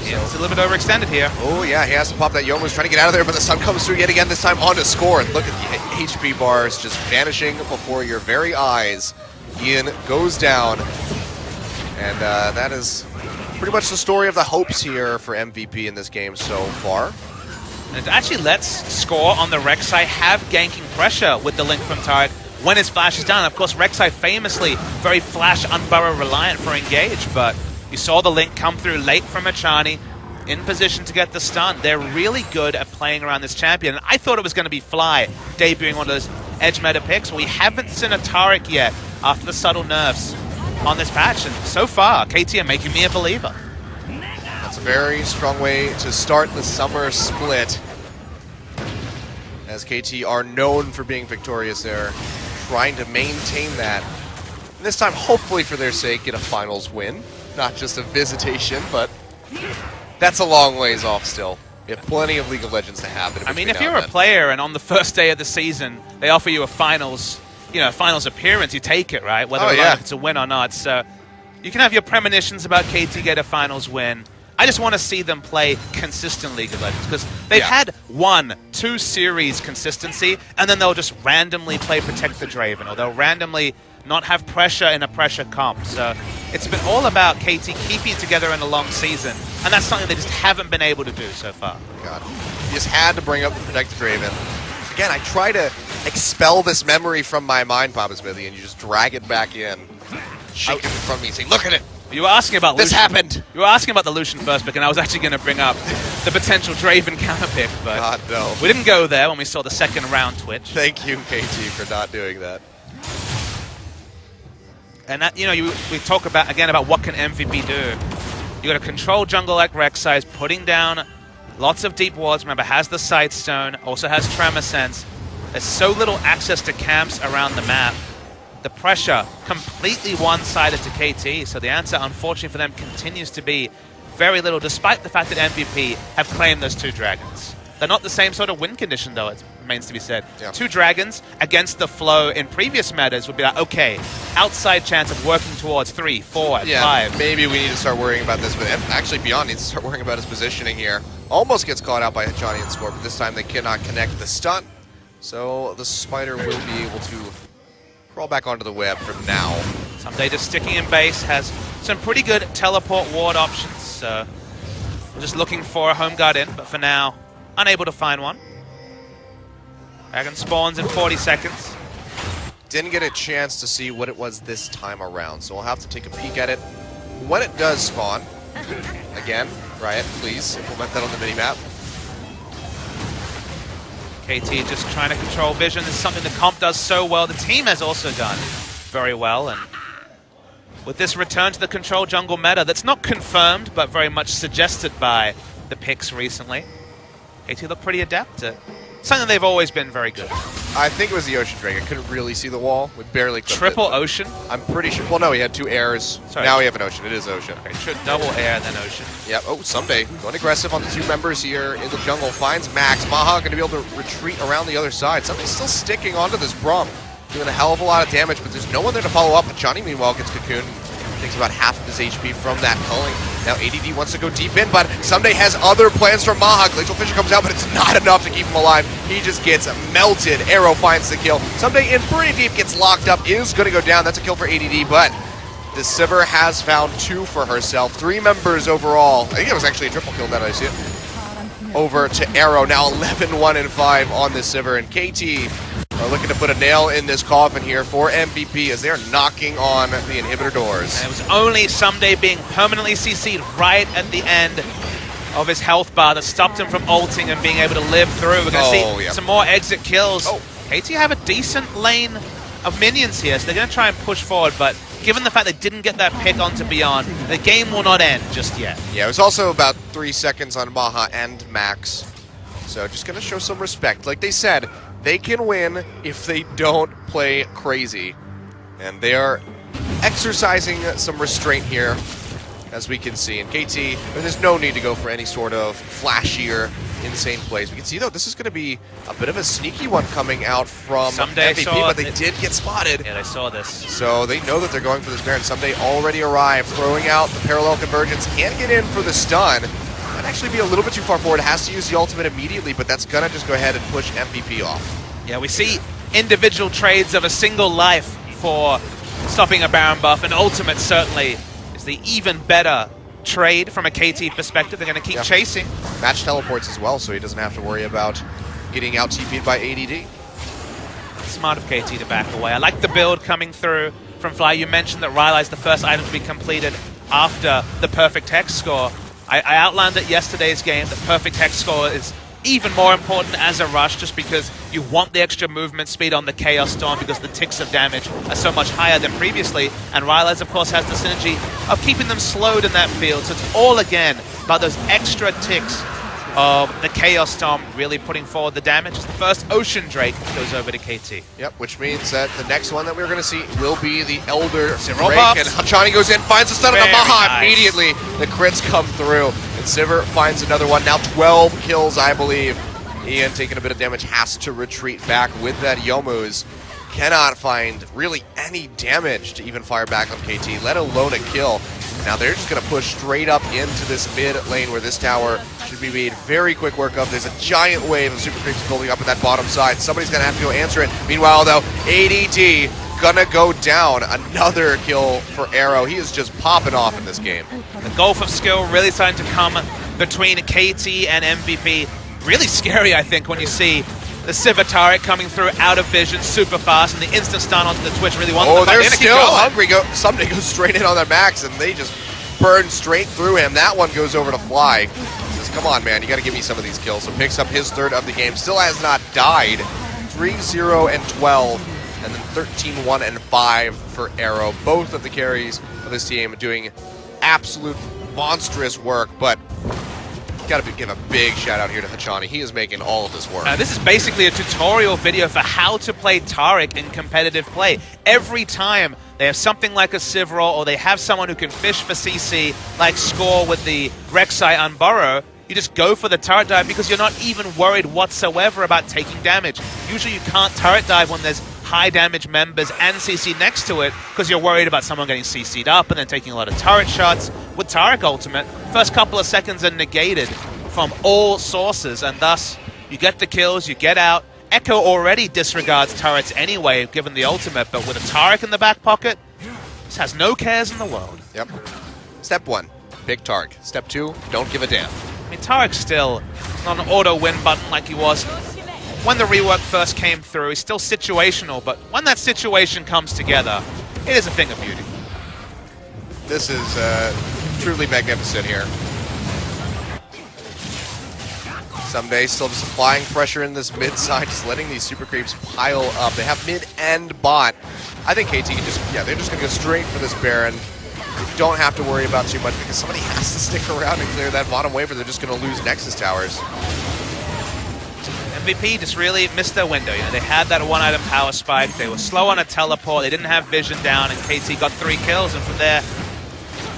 Yeah, it's a little bit overextended here. Oh yeah, he has to pop that Youmu's trying to get out of there, but the sun comes through yet again, this time on to score. And look at the HP bars just vanishing before your very eyes. Ian goes down. And that is pretty much the story of the hopes here for MVP in this game so far. And it actually lets Score on the Rek'Sai have ganking pressure with the link from Taric when his flash is down. Of course, Rek'Sai famously very flash unburrow reliant for engage, but you saw the link come through late from Hachani, in position to get the stun. They're really good at playing around this champion. And I thought it was going to be Fly debuting one of those edge meta picks. We haven't seen a Taric yet after the subtle nerfs on this patch, and so far, KT are making me a believer. That's a very strong way to start the summer split, as KT are known for being victorious there, trying to maintain that. And this time, hopefully for their sake, get a finals win. Not just a visitation, but that's a long ways off still. We have plenty of League of Legends to happen. I mean, if you're a player and on the first day of the season, they offer you a finals, finals appearance, you take it, right? Whether or not it's a win or not. So you can have your premonitions about KT get a finals win. I just want to see them play consistent League of Legends, because they've had 1-2 series consistency, and then they'll just randomly play Protect the Draven, or they'll randomly not have pressure in a pressure comp. So it's been all about KT keeping it together in a long season, and that's something they just haven't been able to do so far. God, you just had to bring up the Protect the Draven. Again, I try to expel this memory from my mind, Papa Smithy, and you just drag it back in, shake it in front of me and say, look at it! You were asking about this Lucian. Happened. You were asking about the Lucian first pick, and I was actually going to bring up the potential Draven counter pick, but God, no. We didn't go there when we saw the second round Twitch. Thank you, KT, for not doing that. And that, we talk about what can MVP do. You got to control jungle like Rek'Sai, putting down lots of deep wards. Remember, has the Sightstone, also has Tremor Sense. There's so little access to camps around the map. The pressure completely one-sided to KT, so the answer, unfortunately for them, continues to be very little, despite the fact that MVP have claimed those 2 dragons. They're not the same sort of win condition, though, it remains to be said. Yeah. 2 dragons against the flow in previous metas would be like, okay, outside chance of working towards 3, 4, and 5. Maybe we need to start worrying about this, but actually Beyond needs to start worrying about his positioning here. Almost gets caught out by Johnny and Score, but this time they cannot connect the stun. So the Spider will be able to crawl back onto the web for now. Someday just sticking in base, has some pretty good teleport ward options, so just looking for a home guard in, but for now, unable to find one. Dragon spawns in 40 seconds. Didn't get a chance to see what it was this time around, so we'll have to take a peek at it when it does spawn. Again, Riot, please implement that on the minimap. KT just trying to control vision. This is something the comp does so well. The team has also done very well, and with this return to the control jungle meta that's not confirmed, but very much suggested by the picks recently, KT look pretty adept at something they've always been very good at. I think it was the Ocean Drake. I couldn't really see the wall. We barely clipped Triple it. Ocean? I'm pretty sure. Well, no, he had 2 airs. Sorry. Now we have an Ocean. It is Ocean. Okay, should double air then Ocean. Yep. Oh, Someday going aggressive on the 2 members here in the jungle. Finds Max. Maha going to be able to retreat around the other side. Somebody's still sticking onto this Braum. Doing a hell of a lot of damage, but there's no one there to follow up. But Johnny, meanwhile, gets cocooned. Takes about half of his HP from that culling. Now ADD wants to go deep in, but Someday has other plans for Maha. Glacial Fissure comes out, but it's not enough to keep him alive. He just gets melted. Arrow finds the kill. Someday in pretty deep, gets locked up, is going to go down. That's a kill for ADD, but the Sivir has found 2 for herself. 3 members overall. I think it was actually a triple kill, now that I see it. Over to Arrow. Now 11-1-5 on the Sivir, and KT are looking to put a nail in this coffin here for MVP as they are knocking on the inhibitor doors. And it was only Someday being permanently CC'd right at the end of his health bar that stopped him from ulting and being able to live through. We're going to see some more exit kills. KT have a decent lane of minions here, so they're going to try and push forward, but given the fact they didn't get that pick onto Beyond, the game will not end just yet. Yeah, it was also about 3 seconds on Maha and Max, so just going to show some respect. Like they said, they can win if they don't play crazy. And they are exercising some restraint here, as we can see. In KT, there's no need to go for any sort of flashier, insane plays. We can see, though, this is going to be a bit of a sneaky one coming out from MVP, but they did get spotted. Yeah, they saw this. So they know that they're going for this Baron. Someday already arrived, throwing out the parallel convergence. Can't get in for the stun. Might actually be a little bit too far forward. Has to use the ultimate immediately, but that's going to just go ahead and push MVP off. Yeah, we see individual trades of a single life for stopping a Baron buff, and ultimate certainly is the even better trade from a KT perspective. They're going to keep chasing. Match teleports as well, so he doesn't have to worry about getting out TP'd by ADD. Smart of KT to back away. I like the build coming through from Fly. You mentioned that Rylai's the first item to be completed after the perfect hex score. I outlined it yesterday's game. The perfect hex score is even more important as a rush, just because you want the extra movement speed on the Chaos Storm because the ticks of damage are so much higher than previously. And Rylai's, of course, has the synergy of keeping them slowed in that field. So it's all, again, about those extra ticks of the Chaos Storm really putting forward the damage. As the first Ocean Drake goes over to KT. Yep, which means that the next one that we're going to see will be the Elder Zero Drake. buffs. And Hachani goes in, finds the stun on the Maha. Nice. Immediately, the crits come through. And Sivir finds another one. Now 12 kills, I believe. Ian, taking a bit of damage, has to retreat back with that Yomu's. Cannot find really any damage to even fire back on KT, let alone a kill. Now they're just going to push straight up into this mid lane where this tower should be made very quick work of. There's a giant wave of super creeps building up at that bottom side. Somebody's going to have to go answer it. Meanwhile, though, ADD gonna go down. Another kill for Arrow. He is just popping off in this game. The gulf of skill really starting to come between KT and MVP. Really scary, I think, when you see the Sivir turret coming through out of vision super fast, and the instant stun onto the Twitch really wants to they're still hungry. Someday goes straight in on their Max, and they just burn straight through him. That one goes over to Fly. He says, come on, man, you got to give me some of these kills. So picks up his third of the game. Still has not died. 3-0-12, and then 13-1-5 for Arrow. Both of the carries of this team doing absolute monstrous work, but Got to give a big shout out here to Hachani. He is making all of this work. This is basically a tutorial video for how to play Taric in competitive play. Every time they have something like a Civ roll, or they have someone who can fish for CC, like Score with the Rek'Sai Unburrow, you just go for the turret dive because you're not even worried whatsoever about taking damage. Usually you can't turret dive when there's high damage members and CC next to it because you're worried about someone getting CC'd up and then taking a lot of turret shots. With Taric Ultimate, first couple of seconds are negated from all sources, and thus you get the kills, you get out. Echo already disregards turrets anyway, given the ultimate, but with a Taric in the back pocket, this has no cares in the world. Yep. Step 1, big Tark. Step 2, don't give a damn. I mean, Taric's still not an auto-win button like he was when the rework first came through. He's still situational, but when that situation comes together, it is a thing of beauty. This is truly magnificent here. Someday, still just applying pressure in this mid side, just letting these super creeps pile up. They have mid and bot. I think KT can just, they're just going to go straight for this Baron. Don't have to worry about too much because somebody has to stick around and clear that bottom wave or they're just going to lose Nexus towers. MVP just really missed their window. You know, they had that one-item power spike. They were slow on a teleport. They didn't have vision down, and KT got 3 kills. And from there,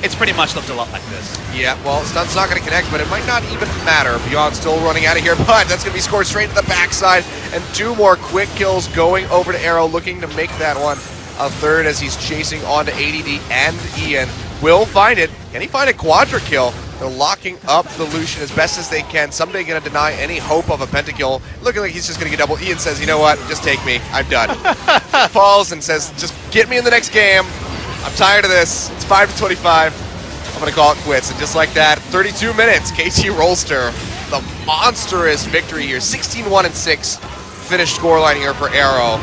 it's pretty much looked a lot like this. Yeah, well, Stun's not going to connect, but it might not even matter. Beyond still running out of here, but that's going to be scored straight to the backside. And 2 more quick kills going over to Arrow, looking to make that one a third as he's chasing onto ADD and Ian. Will find it. Can he find a quadra kill? They're locking up the Lucian as best as they can. Someday going to deny any hope of a pentakill. Looking like he's just going to get double. Ian says, you know what? Just take me. I'm done. Falls and says, just get me in the next game. I'm tired of this. It's 5-25. I'm going to call it quits. And just like that, 32 minutes, KT Rolster, the monstrous victory here. 16-1-6 finished scoreline here for Arrow.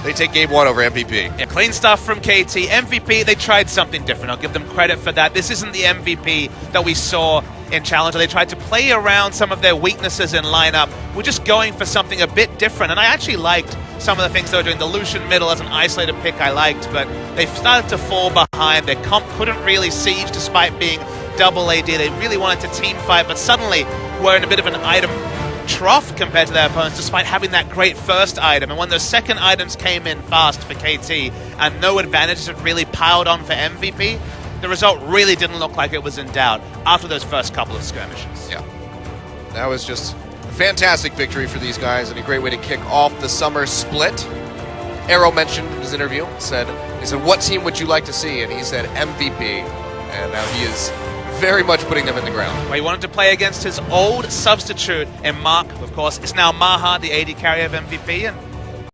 They take game 1 over MVP. Yeah, clean stuff from KT. MVP, they tried something different. I'll give them credit for that. This isn't the MVP that we saw in Challenger. They tried to play around some of their weaknesses in lineup. We're just going for something a bit different. And I actually liked some of the things they were doing. The Lucian middle as an isolated pick I liked, but they started to fall behind. Their comp couldn't really siege despite being double AD. They really wanted to team fight, but suddenly we're in a bit of an item trough compared to their opponents, despite having that great first item. And when those second items came in fast for KT and no advantages had really piled on for MVP, the result really didn't look like it was in doubt after those first couple of skirmishes. Yeah. That was just a fantastic victory for these guys and a great way to kick off the summer split. Arrow mentioned in his interview, he said, what team would you like to see? And he said MVP. And now he is very much putting them in the ground. Well, he wanted to play against his old substitute in Mark, of course. It's now Maha, the AD carry of MVP, and